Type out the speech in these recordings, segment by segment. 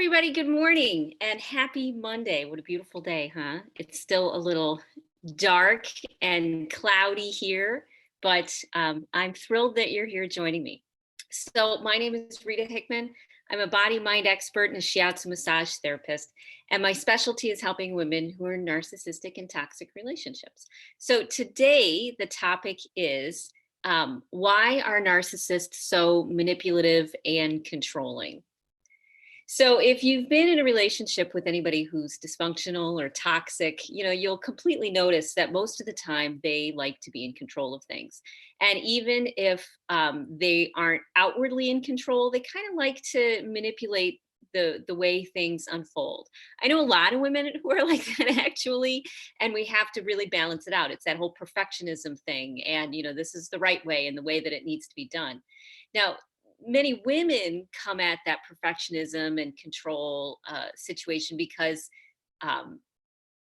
everybody. Good morning and happy Monday. What a beautiful day, huh? It's still a little dark and cloudy here, but I'm thrilled that you're here joining me. So, my name is Rita Hickman. I'm a body mind expert and a shiatsu massage therapist, and my specialty is helping women who are in narcissistic and toxic relationships. So, today the topic is why are narcissists so manipulative and controlling? So if you've been in a relationship with anybody who's dysfunctional or toxic, you'll completely notice that most of the time they like to be in control of things. And even if they aren't outwardly in control, they kind of like to manipulate the way things unfold. I know a lot of women who are like that actually, and we have to really balance it out. It's that whole perfectionism thing, and this is the right way and the way that it needs to be done. Now, many women come at that perfectionism and control situation because um,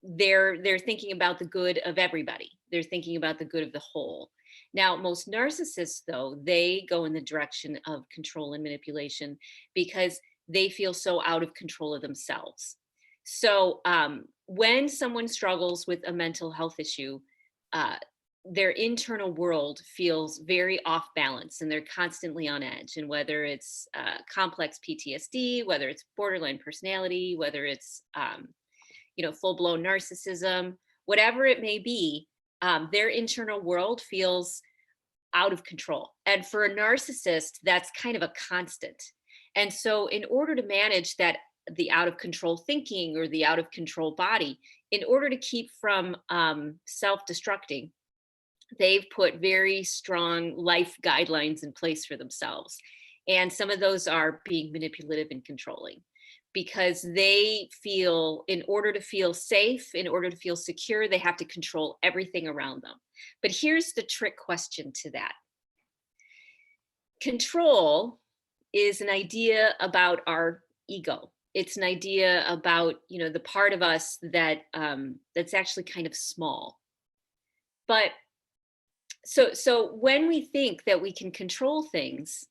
they're thinking about the good of everybody. They're thinking about the good of the whole. Now, most narcissists, though, they go in the direction of control and manipulation because they feel so out of control of themselves. So, when someone struggles with a mental health issue, uh, their internal world feels very off balance and they're constantly on edge. And whether it's complex PTSD, whether it's borderline personality, whether it's full blown narcissism, whatever it may be, their internal world feels out of control. And for a narcissist, that's kind of a constant. And so, in order to manage that, the out of control thinking or the out of control body, in order to keep from self destructing, they've put very strong life guidelines in place for themselves. And some of those are being manipulative and controlling because they feel, in order to feel safe, in order to feel secure, they have to control everything around them. But here's the trick question to that: control is an idea about our ego. It's an idea about the part of us that's actually kind of small. But so when we think that we can control things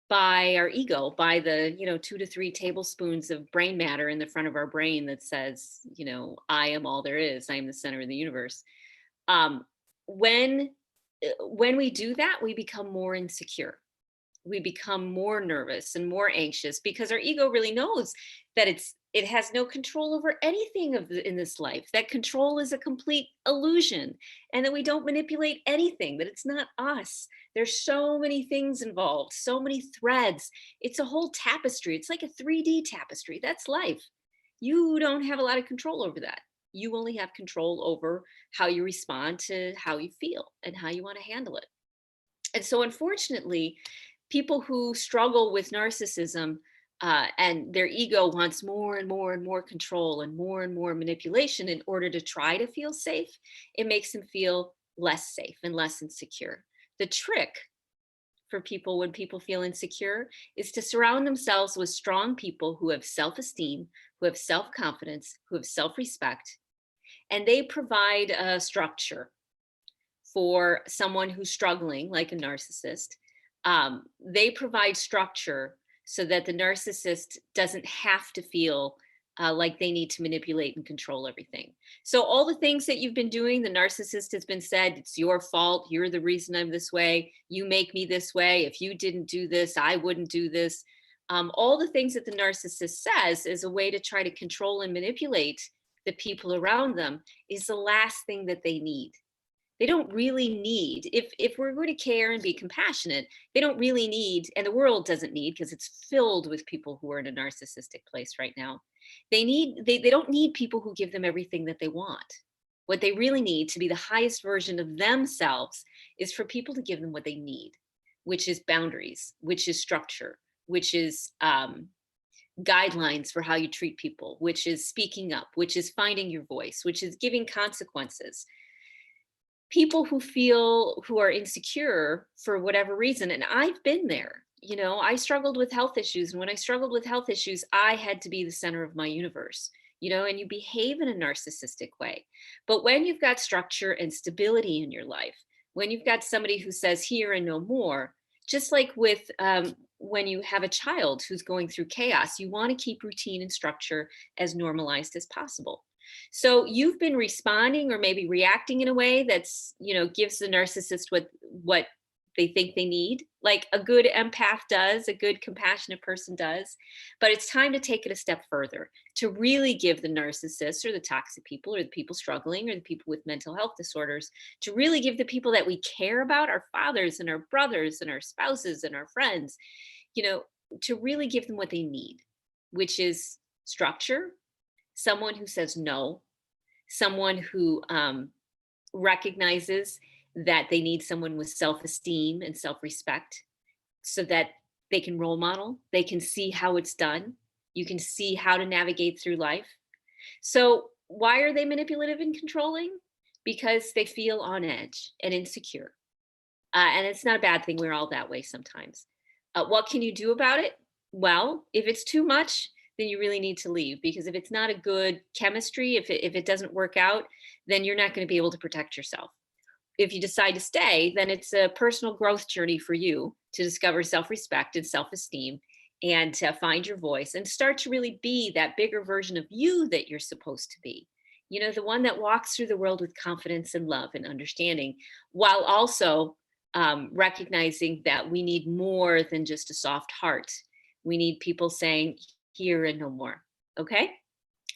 by our ego, by the 2 to 3 tablespoons of brain matter in the front of our brain that says, I am all there is, I am the center of the universe. um, when when we do that, we become more insecure, we become more nervous and more anxious because our ego really knows that it has no control over anything in this life, that control is a complete illusion, and that we don't manipulate anything, that it's not us. There's so many things involved, so many threads. It's a whole tapestry. It's like a 3D tapestry. That's life. You don't have a lot of control over that. You only have control over how you respond to how you feel and how you want to handle it. And so, unfortunately, people who struggle with narcissism, and their ego wants more and more and more control and more manipulation in order to try to feel safe, it makes them feel less safe and less insecure. The trick for people when people feel insecure is to surround themselves with strong people who have self esteem, who have self confidence, who have self respect, and they provide a structure for someone who's struggling, like a narcissist. They provide structure so that the narcissist doesn't have to feel like they need to manipulate and control everything. So, all the things that you've been doing, the narcissist has been said, it's your fault. You're the reason I'm this way. You make me this way. If you didn't do this, I wouldn't do this. All the things that the narcissist says is a way to try to control and manipulate the people around them is the last thing that they need. They don't really need, if we're going to care and be compassionate, they don't really need, and the world doesn't need, because it's filled with people who are in a narcissistic place right now. They don't need people who give them everything that they want. What they really need to be the highest version of themselves is for people to give them what they need, which is boundaries, which is structure, which is guidelines for how you treat people, which is speaking up, which is finding your voice, which is giving consequences. People who are insecure for whatever reason, and I've been there. I struggled with health issues, and when I struggled with health issues, I had to be the center of my universe. And you behave in a narcissistic way. But when you've got structure and stability in your life, when you've got somebody who says here and no more, Just like with when you have a child who's going through chaos, you want to keep routine and structure as normalized as possible. So you've been responding or maybe reacting in a way that's, gives the narcissist what they think they need, like a good empath does, a good compassionate person does. But it's time to take it a step further, to really give the narcissist or the toxic people or the people struggling or the people with mental health disorders, to really give the people that we care about, our fathers and our brothers and our spouses and our friends, you know, to really give them what they need, which is structure, someone who says no, someone who recognizes that they need someone with self esteem and self respect so that they can role model, they can see how it's done, you can see how to navigate through life. So, why are they manipulative and controlling? Because they feel on edge and insecure. And it's not a bad thing. We're all that way sometimes. What can you do about it? Well, if it's too much, then you really need to leave, because if it's not a good chemistry, if it doesn't work out, then you're not going to be able to protect yourself. If you decide to stay, then it's a personal growth journey for you to discover self respect and self esteem and to find your voice and start to really be that bigger version of you that you're supposed to be. The one that walks through the world with confidence and love and understanding, while also recognizing that we need more than just a soft heart. We need people saying, here and no more. Okay?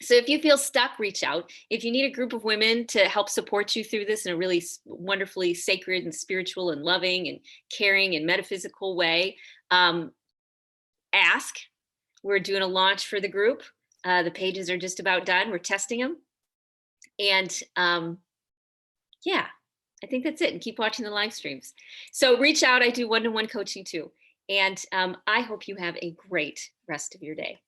So if you feel stuck, reach out. If you need a group of women to help support you through this in a really wonderfully sacred and spiritual and loving and caring and metaphysical way, ask. We're doing a launch for the group. The pages are just about done. We're testing them. And yeah, I think that's it. And keep watching the live streams. So reach out. I do one-to-one coaching too. And I hope you have a great rest of your day.